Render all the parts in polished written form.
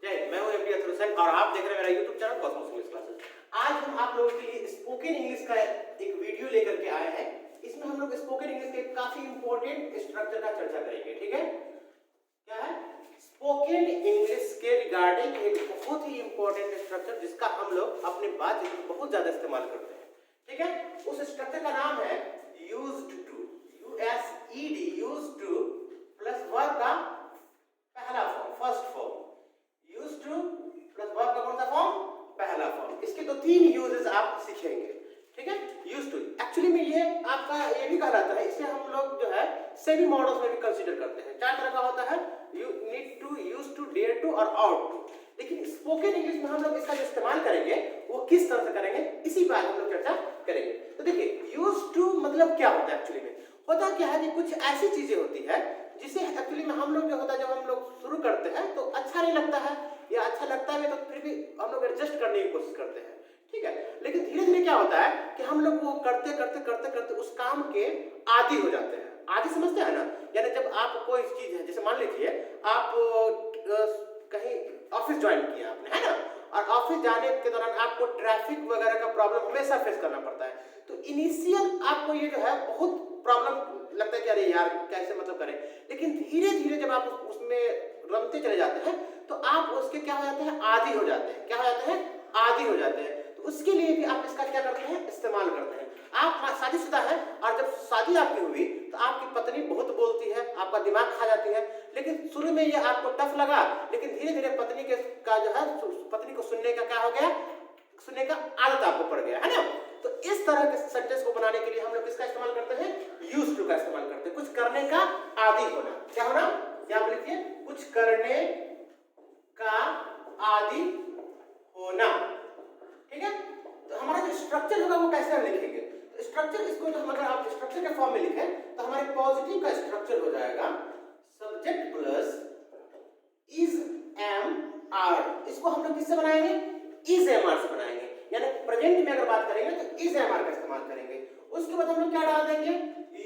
जय, मैं हूं एमडी अतुल हुसैन और आप देख रहे हैं मेरा YouTube channel Cosmos English classes. आज हम आप लोगों के लिए स्पोकन इंग्लिश का एक वीडियो लेकर के आए हैं। इसमें हम लोग स्पोकन इंग्लिश के काफी इंपॉर्टेंट स्ट्रक्चर का चर्चा करेंगे। ठीक है, क्या है स्पोकन इंग्लिश के रिगार्डिंग एक बहुत ही इंपॉर्टेंट स्ट्रक्चर जिसका हम लोग अपने बातचीत में बहुत ज्यादा इस्तेमाल करते हैं। ठीक है, उस स्ट्रक्चर का नाम है used to, U S E D, used to plus verb का पहला form, first form. Used to plus verb का कौन सा फॉर्म? पहला फॉर्म। इसके तो तीन यूजेस आप सीखेंगे। ठीक है, यूज्ड टू एक्चुअली में ये आपका ये भी कहलाता है, इसे हम लोग जो है सेमी मॉडल्स में भी कंसीडर करते हैं। चार तरह का होता है, you need to, used to, dare to और आउट टू। लेकिन स्पोकन इंग्लिश में हम लोग इसका जो इस्तेमाल करेंगे वो किस तरह से करेंगे, इसी बात हम लोग चर्चा करेंगे। तो देखिए यूज्ड टू मतलब क्या होता है? एक्चुअली में होता क्या है कि कुछ ऐसी चीजें होती है जिसे एक्चुअली में हम लोग जो होता है जब हम लोग शुरू करते हैं तो अच्छा नहीं लगता है, या अच्छा लगता है तो फिर भी हम लोग एडजस्ट करने की कोशिश करते हैं। ठीक है, लेकिन धीरे धीरे क्या होता है कि हम लोग वो करते करते करते करते उस काम के आदी हो जाते हैं। आदी समझते हैं ना, यानी जब आप कोई चीज है, जैसे मान लीजिए आप कहीं ऑफिस ज्वाइन किया आपने, है ना, और ऑफिस जाने के दौरान आपको ट्रैफिक वगैरह का प्रॉब्लम हमेशा फेस करना पड़ता है। तो इनिशियल आपको ये जो है बहुत प्रॉब्लम लगता है कि अरे यार कैसे मतलब करें, लेकिन धीरे धीरे जब आप उसमें रमते चले जाते हैं तो आप उसके क्या हो जाते हैं, आदी हो जाते हैं। क्या हो जाते हैं? आदी हो जाते हैं। तो उसके लिए भी आप इसका क्या करते हैं, इस्तेमाल करते हैं। आप शादीशुदा है और जब शादी आपकी हुई तो आपकी पत्नी बहुत बोलती है, आपका दिमाग खा जाती है, लेकिन शुरू में ये आपको टफ लगा, लेकिन धीरे धीरे पत्नी के का जो है पत्नी को सुनने का क्या हो गया, सुनने का आदत आपको पड़ गया, है ना। तो इस तरह के सेंटेंस को बनाने के लिए हम लोग किसका इस्तेमाल करते हैं? यूज्ड टू का इस्तेमाल करते हैं। कुछ करने का आदी होना। क्या होना? क्या लिखिए, कुछ करने का आदी होना। ठीक है, तो हमारा जो स्ट्रक्चर होगा वो कैसे हम लिखेंगे? तो स्ट्रक्चर इसको जो अगर आप स्ट्रक्चर के फॉर्म में लिखें तो हमारे पॉजिटिव का स्ट्रक्चर हो जाएगा subject plus is am are. इसको हम लोग किससे बनाएंगे? इज एम आर से बनाएंगे, यानी प्रेजेंट में अगर बात करेंगे तो इज एम आर का इस्तेमाल करेंगे। उसके बाद हम लोग क्या डाल देंगे?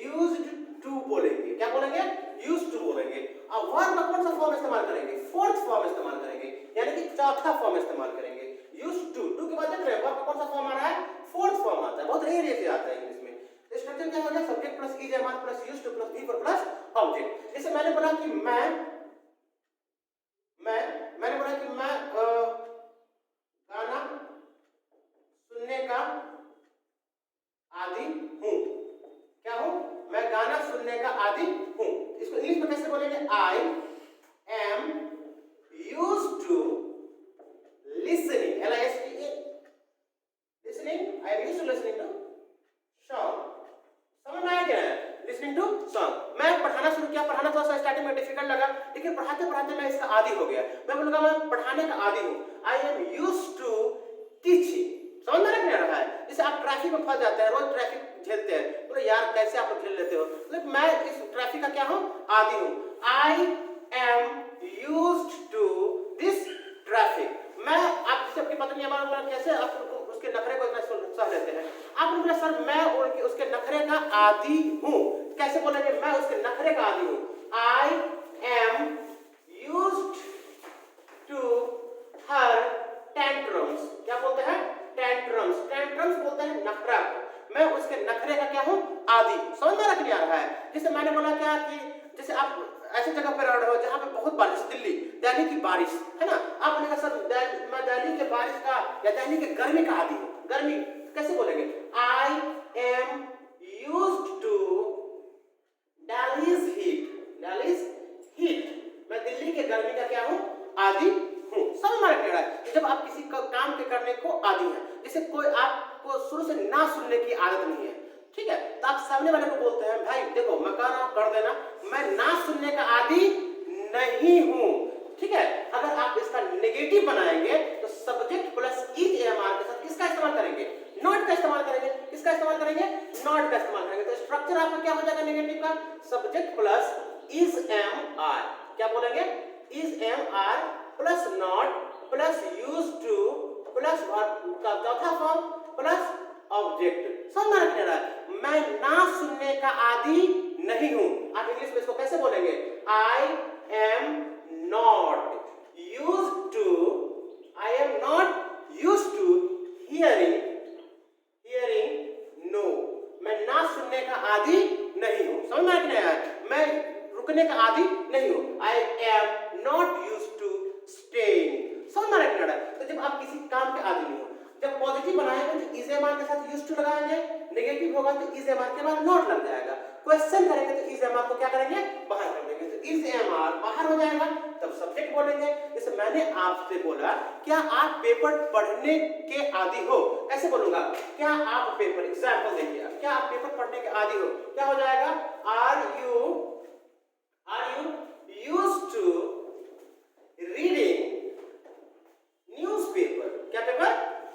यूज्ड टू बोलेंगे। क्या बोलेंगे? यूज्ड टू बोलेंगे। अब वर्ब का कौन सा फॉर्म इस्तेमाल करेंगे? फोर्थ फॉर्म इस्तेमाल करेंगे, यानी कि चौथा फॉर्म इस्तेमाल करेंगे। यूज्ड टू के बाद देख रहे हैं वर्ब का कौन सा फॉर्म आ रहा है? फोर्थ फॉर्म आता है, बहुत रेयर से आता है इंग्लिश में। तो स्ट्रक्चर क्या हो गया? Subject plus is am are plus used to plus be plus object. जैसे मैंने बोला कि मैंने बोला कि मैं गाना सुनने का आदी हूं। क्या हूं? मैं गाना सुनने का आदी हूं। इसको इंग्लिश में कैसे बोलेंगे? I am used to listening, LISTE, listening, I am used to listening to song. समझ में आया क्या? Listening to song. मैं पढ़ाना शुरू किया, पढ़ाना थोड़ा सा स्टार्टिंग में डिफिकल्ट लगा, लेकिन पढ़ाते पढ़ाते मैं इसका आदी हो गया। मैं बोलूंगा मैं पढ़ाने का आदी हूं, I am used to teaching. समझ में नहीं आ रहा है? जैसे आप ट्रैफिक में फंस जाते हैं, रोज ट्रैफिक झेलते हैं, बोले यार कैसे आप लोग झेल लेते हो, लेकिन मैं इस ट्रैफिक का क्या हूं? आदी हूं। I am used to this traffic. मैं आप जैसे अपनी पत्नी हमारा कैसे आप उसके नखरे को इतना सह लेते हैं, आप बोले सर मैं उसके नखरे का आदी हूं। कैसे बोलेंगे? मैं उसके नखरे का आदी हूं। I am used to her tantrums. क्या बोलते हैं? टेंट्रम्स। टेंट्रम्स बोलते हैं नखरा को। मैं उसके नखरे का क्या हूं? आदी। समझ में नहीं आ रहा है? जैसे मैंने बोला क्या कि जैसे आप ऐसे जगह पर रह रहे हो जहां पे बहुत बारिश, दिल्ली की बारिश, है ना, आप बोलेंगे सर मैं दिल्ली के बारिश का या दिल्ली के गर्मी का आदी हूं। गर्मी कैसे बोलेंगे? I am used to Delhi's heat. Delhi's heat, मैं दिल्ली के गर्मी का क्या हूं? आदी हूं। समझ में आ रहा है? जब आप किसी काम के करने को आदी हैं, जैसे कोई आपको शुरू से ना सुनने की आदत नहीं है, ठीक है, तो आप सामने वाले को बोलते हैं भाई देखो मैं कह रहा हूं कर देना, मैं ना सुनने का आदी नहीं हूं। ठीक है, अगर आप इसका नेगेटिव बनाएंगे तो subject plus is am are के साथ किसका इस्तेमाल करेंगे? नॉट का इस्तेमाल करेंगे। किसका इस्तेमाल करेंगे? नॉट का इस्तेमाल करेंगे। तो स्ट्रक्चर आपका क्या हो जाएगा नेगेटिव का? Subject plus is am are. क्या बोलेंगे? Is am are plus not plus used to plus verb का चौथा फॉर्म प्लस ऑब्जेक्ट। समझ में आ रहा है? मैं ना सुनने का आदी नहीं हूं। आप इंग्लिश में इसको कैसे बोलेंगे? I am not used to तो इज एम आर के बाद नॉट लग जाएगा। क्वेश्चन करेंगे तो इज एम आर को क्या करेंगे, बाहर कर देंगे, तो इज एम आर बाहर हो जाएगा, तब सब्जेक्ट बोलेंगे। जैसे मैंने आपसे बोला क्या आप पेपर पढ़ने के आदी हो, कैसे बोलूंगा, क्या आप पेपर, एग्जाम्पल देखिए, क्या आप पेपर पढ़ने के आदी हो, क्या हो जाएगा, are you used to reading newspaper, क्या पेपर,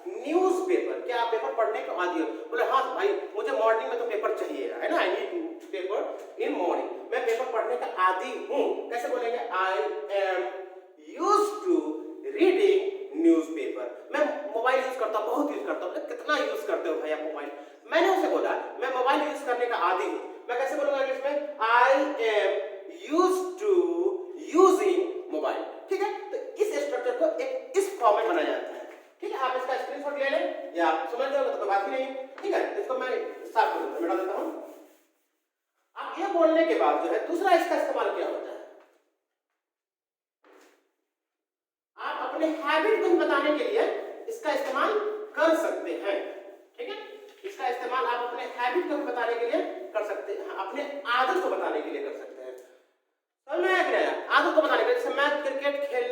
न्यूज़पेपर, क्या आप पेपर पढ़ने के आदी हो, बोले हाँ भाई मुझे मॉर्निंग में तो पेपर चाहिए है ना, I need paper in morning, मैं पेपर पढ़ने का आदी हूँ, कैसे बोलेंगे, I am used to reading newspaper. मैं मोबाइल यूज करता हूँ, बहुत यूज करता हूँ, कितना यूज करते हो भाई आप मोबाइल, मैंने उसे बोला मैं मोबाइल यूज करने का आदी हूँ, मैं कैसे बोलूंगा इंग्लिश में, I am used to using mobile. ठीक है, तो इस स्ट्रक्चर को एक इस फॉर्म में बनाया जाता है। ठीक है, आप इसका स्क्रीनशॉट ले लें या आप समझ जाओगे तो कोई बात ही नहीं। ठीक है, इसको मैं साफ कर देता, मिटा देता हूं। अब ये बोलने के बाद जो है दूसरा इसका इस्तेमाल क्या होता है, आप अपने हैबिट को बताने के लिए इसका इस्तेमाल कर सकते हैं। ठीक है, इसका इस्तेमाल आप अपने हैबिट को बताने के लिए कर सकते हैं, अपने आदत को बताने के लिए कर सकते हैं। समझ में आया, आदत को बताने के लिए, जैसे मैं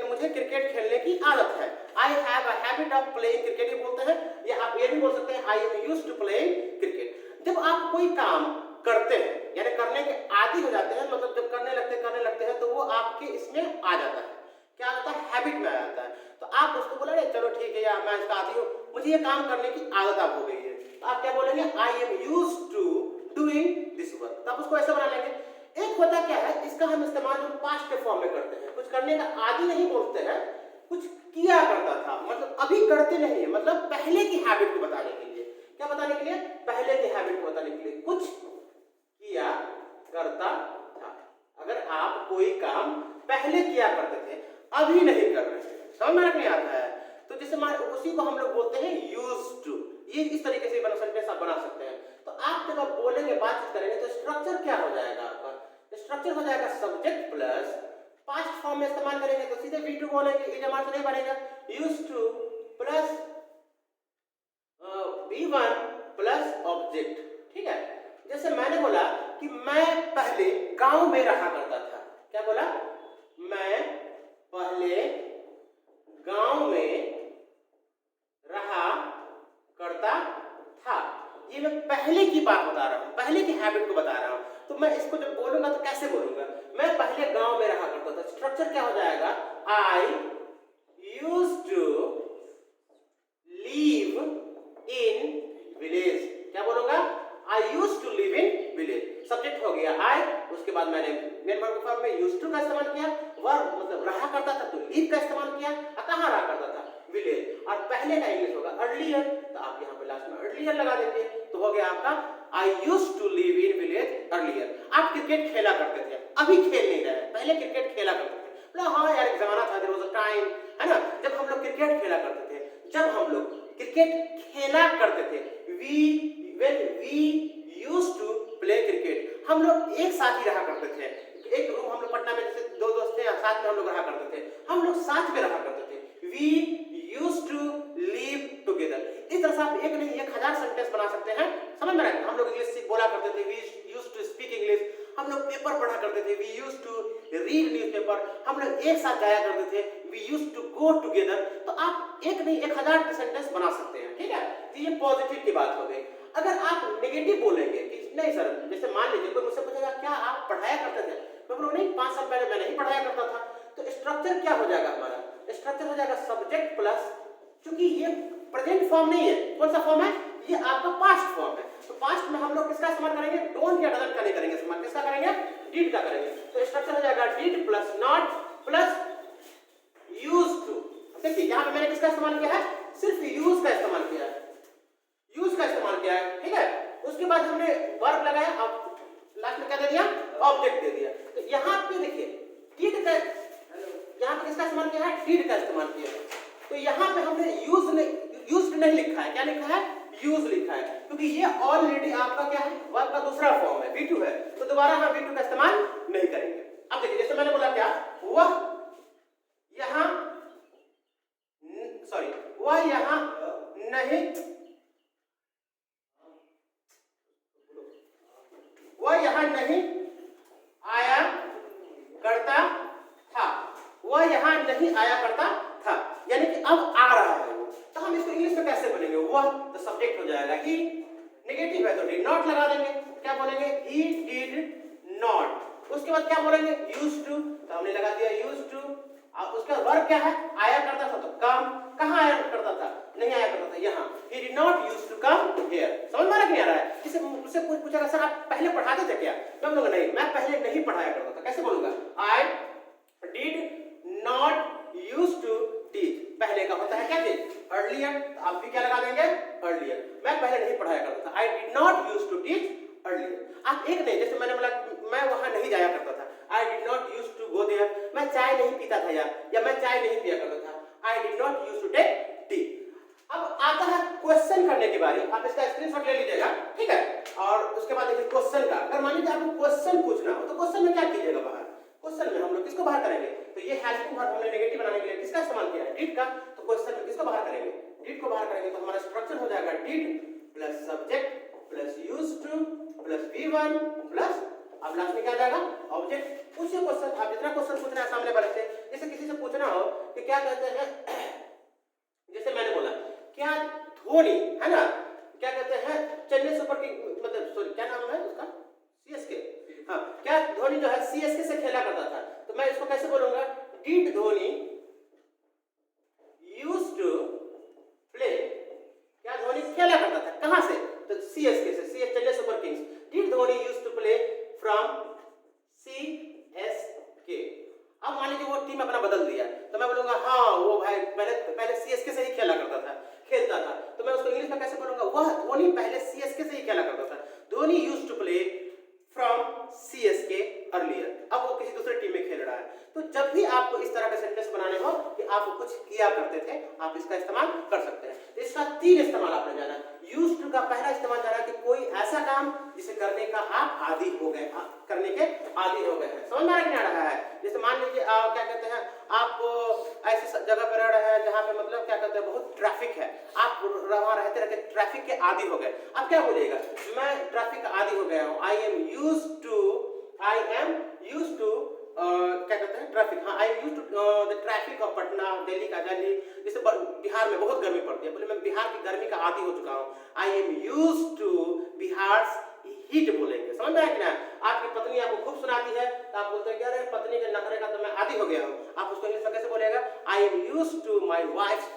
मुझे क्रिकेट खेलने की आदत है, I have a habit of playing cricket ये बोलते हैं, या आप ये भी बोल सकते हैं I am used to playing cricket. जब आप कोई काम करते हैं यानी करने के आदी हो जाते हैं, मतलब जब करने लगते हैं तो वो आपके इसमें आ जाता है, क्या आता है, हैबिट में आ जाता है। तो आप उसको बोले चलो ठीक है यार मैं इसका आदी हूँ, मुझे ये काम करने की आदत आप हो गई है, तो आप क्या बोलेंगे, I am used to doing this work, तो आप उसको ऐसे बना लेंगे। एक होता क्या है, इसका हम इस्तेमाल जो पास्ट के फॉर्म में करते हैं, कुछ करने का आदी नहीं बोलते हैं, कुछ किया करता था, मतलब अभी करते नहीं है, मतलब पहले की हैबिट को बताने के लिए, क्या बताने के लिए, पहले की हैबिट को बताने के लिए, कुछ किया करता था। अगर आप कोई काम पहले किया करते थे अभी नहीं कर रहे हैं, समझ में नहीं आता है, तो जैसे उसी को हम लोग बोलते हैं यूज्ड टू। ये इस तरीके से सेंटेंस आप बना सकते हैं। तो आप जब आप बोलेंगे, बातचीत करेंगे, तो स्ट्रक्चर क्या हो जाएगा आपका, स्ट्रक्चर हो जाएगा सब्जेक्ट प्लस पास्ट फॉर्म में इस्तेमाल करेंगे तो सीधे V2 बोलेंगे, इज एम आर से नहीं बनेगा, used to plus V1 plus object. ठीक है, जैसे मैंने बोला कि मैं पहले गांव में रहा करता था, क्या बोला, मैं पहले गांव में रहा करता था, ये मैं पहले की बात बता रहा हूं, पहले की हैबिट को बता रहा हूं। तो मैं इसको जब बोलूंगा तो कैसे बोलूंगा, मैं पहले गांव में रहा करता था, स्ट्रक्चर क्या हो जाएगा, I used to live in village, क्या बोलूंगा, I used to live in village, subject हो गया आई, उसके बाद मैंने मेन वर्ब फॉर्म में यूज्ड टू का इस्तेमाल किया, वर्ब मतलब रहा करता था तो लिव का इस्तेमाल किया, कहां रहा करता था, विलेज, और पहले का इंग्लिश होगा अर्लियर, तो आप यहाँ पे लास्ट में अर्लियर लगा देंगे, तो हो गया आपका I used to live in village earlier. आप क्रिकेट खेला करते थे, अभी खेल नहीं रहे, पहले क्रिकेट खेला करते थे, मतलब हाँ यार एक जमाना था, देयर वाज अ टाइम, है ना, जब हम लोग क्रिकेट खेला करते थे, जब हम लोग क्रिकेट खेला करते थे, when we used to play cricket, हम लोग एक साथ ही रहा करते थे, एक रूम हम लोग पटना में जैसे दो दोस्त थे साथ में हम लोग रहा करते थे, हम लोग साथ में रहा करते थे, we used to live together। इस तरह से आप एक नहीं 1000 सेंटेंस बना सकते हैं, समझ में आया। हम लोग इंग्लिश बोला करते थे, we used to speak English, हम लोग पेपर पढ़ा करते थे, we used to read newspaper, हम लोग एक साथ जाया करते थे, we used to go together। तो आप एक नहीं 1000 सेंटेंस बना सकते हैं, ठीक है, तो ये पॉजिटिव की बात हो गई। अगर आप नेगेटिव बोलेंगे कि नहीं सर, जैसे मान लीजिए कोई मुझसे पूछेगा क्या आप पढ़ाया करते थे, मैं बोलूँगा नहीं 5 साल पहले मैं नहीं पढ़ाया करता था, तो स्ट्रक्चर क्या हो जाएगा हमारा, स्ट्रक्चर हो जाएगा सब्जेक्ट प्लस, क्योंकि ये प्रेजेंट फॉर्म नहीं है, कौन सा फॉर्म है, ये आपका पास्ट फॉर्म है, तो पास्ट में हम लोग किसका इस्तेमाल करेंगे, डोंट या डजंट का नहीं करेंगे इस्तेमाल, किसका करेंगे, डिड का करेंगे, तो स्ट्रक्चर हो जाएगा did plus not plus used to. देखिए यहाँ पे मैंने किसका इस्तेमाल किया है, सिर्फ यूज का इस्तेमाल किया है, यूज का इस्तेमाल किया है, ठीक है, उसके बाद हमने वर्ब लगाया, अब लास्ट में क्या दे दिया, ऑब्जेक्ट दे दिया। तो यहाँ पे देखिए डिड का, यहाँ पे किसका इस्तेमाल किया है, डिड का इस्तेमाल किया है, तो यहाँ पे हमने यूज्ड नहीं लिखा है, क्या लिखा है, यूज लिखा है, क्योंकि ये ऑलरेडी आपका क्या है, वर्ब का दूसरा फॉर्म है, V2 है, तो दोबारा हम V2 का इस्तेमाल नहीं करेंगे। अब देखिए जैसे मैंने बोला क्या, वह यहाँ नहीं वह यहाँ नहीं आया करता था, यानी कि अब आ रहा है वो। तो हम इसको इंग्लिश में कैसे बोलेंगे? वह तो सब्जेक्ट हो जाएगा, ही नेगेटिव है तो डिड नॉट लगा देंगे, क्या बोलेंगे? He did not. उसके बाद क्या बोलेंगे? यूज्ड टू, तो हमने लगा दिया यूज्ड टू। अब उसका वर्ब क्या है? आया करता था, तो कम। कहाँ आया करता था? नहीं आया करता था, यहाँ। he did not used to come here। समझ में आ रहा है कि नहीं आ रहा है? किसी मुझसे पूछेगा सर आप पहले पढ़ाते थे क्या? मैं बोलूंगा नहीं, मैं पहले नहीं पढ़ाया करता था। कैसे बोलूंगा? I did not used to teach। पहले का होता है क्या चीज? earlier। तो आप भी क्या लगा देंगे? earlier। मैं पहले नहीं पढ़ाया करता था, I did not used to teach earlier। आप एक नहीं, जैसे मैंने बोला मैं वहां नहीं जाया करता था, I did not used to go there। मैं चाय नहीं पीता था यार, या मैं चाय नहीं पिया करता था, I did not used to take tea। अब आता है क्वेश्चन करने की बारी। आप इसका स्क्रीनशॉट ले लीजिएगा, ठीक है? और उसके बाद देखिए क्वेश्चन का। अगर मान लीजिए आपको क्वेश्चन पूछना हो तो क्वेश्चन में क्या कीजिएगा? बाहर क्वेश्चन में हम लोग किसको बाहर करेंगे? तो ये हेल्पिंग वर्ब हमने नेगेटिव बनाने के लिए किसका इस्तेमाल किया है? डिड का। तो क्वेश्चन में किसको बाहर करेंगे? डिड को बाहर करेंगे। तो हमारा स्ट्रक्चर हो जाएगा did plus subject plus used to plus V1 plus, अब लास्ट में क्या आ जाएगा? ऑब्जेक्ट। पूछिए क्वेश्चन, आप जितना क्वेश्चन पूछना है सामने वाले से। जैसे किसी से पूछना हो कि क्या कहते हैं, जैसे मैंने बोला क्या धोनी है ना, क्या कहते हैं चेन्नई सुपर किंग, मतलब सॉरी क्या नाम है उसका? CSK। हाँ, क्या धोनी जो है CSK से खेला करता था, तो मैं इसको कैसे बोलूंगा? Did Dhoni used to play. क्या धोनी खेला करता था कहां से? तो CSK से, Chennai Super Kings. Did Dhoni used to play from CSK। अब मान लीजिए वो टीम अपना बदल दिया, तो मैं बोलूंगा हाँ वो भाई पहले CSK से ही खेला करता था, खेलता था। तो मैं उसको इंग्लिश में कैसे बोलूंगा? वह धोनी पहले CSK से ही खेला करता था। Dhoni used to play from CSK earlier. अब वो किसी दूसरे टीम में खेल रहा है। तो जब भी आपको इस तरह का सेंटेंस बनाने हो कि आप कुछ किया करते थे, आप इसका इस्तेमाल कर सकते हैं। तो इसका 3 इस्तेमाल आपने जाना। यूज्ड टू का पहला इस्तेमाल जाना कि कोई ऐसा काम जिसे करने का आप आदी हो गए, करने के आदी हो गए हैं। समझ में आ रहा है? जैसे मान लीजिए क्या कहते हैं, आप ऐसी जगह पर रह रहे हैं जहां पे मतलब क्या कहते हैं बहुत ट्रैफिक है, आप वहां रहते रहते ट्रैफिक के आदी हो गए। आप क्या बोलिएगा? मैं ट्रैफिक का आदी हो गया हूं। I am used to क्या कहते हैं ट्रैफिक। हाँ, I am used to the traffic of Patna, Delhi का दिल्ली। जैसे बिहार में बहुत गर्मी पड़ती है, बोले मैं बिहार की गर्मी का आदी हो चुका हूँ। I am used to Bihar heat बोलेंगे। समझ में आया कि ना? आपकी पत्नी आपको खूब सुनाती है तो आप बोलते हैं क्या रे पत्नी के नखरे का तो मैं आदी हो गया हूँ। आप उसको इंग्लिश में कैसे बोलेगा? I am used to my wife's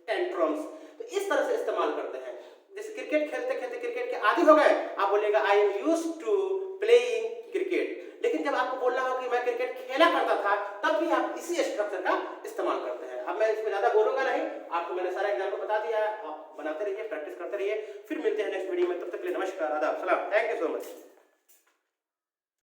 tantrums। तो इस तरह से इस्तेमाल करते हैं। जैसे क्रिकेट खेलते खेलते क्रिकेट के आदी हो गए, आप बोलेगा I am used to playing cricket। लेकिन जब आपको बोलना हो कि मैं क्रिकेट खेला करता था, तब भी आप इसी स्ट्रक्चर का इस्तेमाल करते हैं। अब मैं इसमें ज्यादा बोलूंगा नहीं, आपको मैंने सारा एग्जाम्पल बता दिया है। आप बनाते रहिए, प्रैक्टिस करते रहिए। फिर मिलते हैं नेक्स्ट वीडियो में, तब तक के लिए नमस्कार, आदाब, सलाम, थैंक यू सो मच।